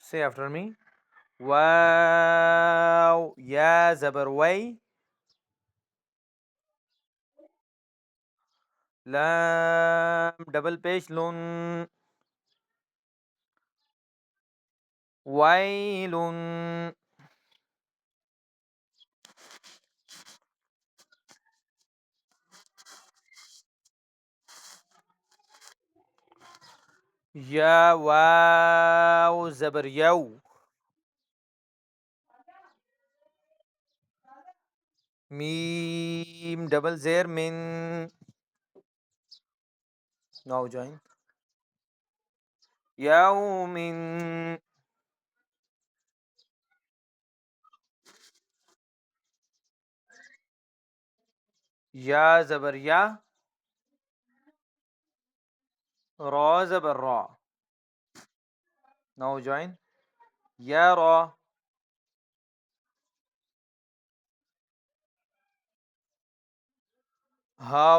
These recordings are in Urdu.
Say after me. Wow. Ya زبر وي. لام double peش لون. ويل. يا واو زبر يو. ميم double زير من. Now join. يوم. يا زبر يا. را زبر را. Now join. يرى. ها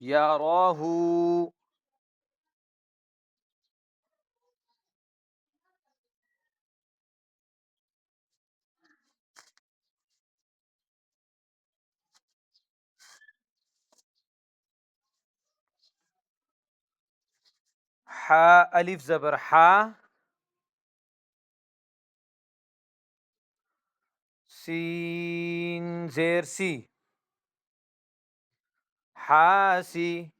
يراه. حاء ألف زبر حا. سين زير سي. حاسي.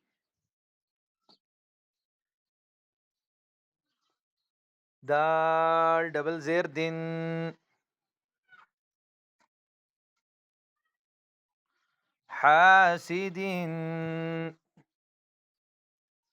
دال دبل زير دين. حاسد.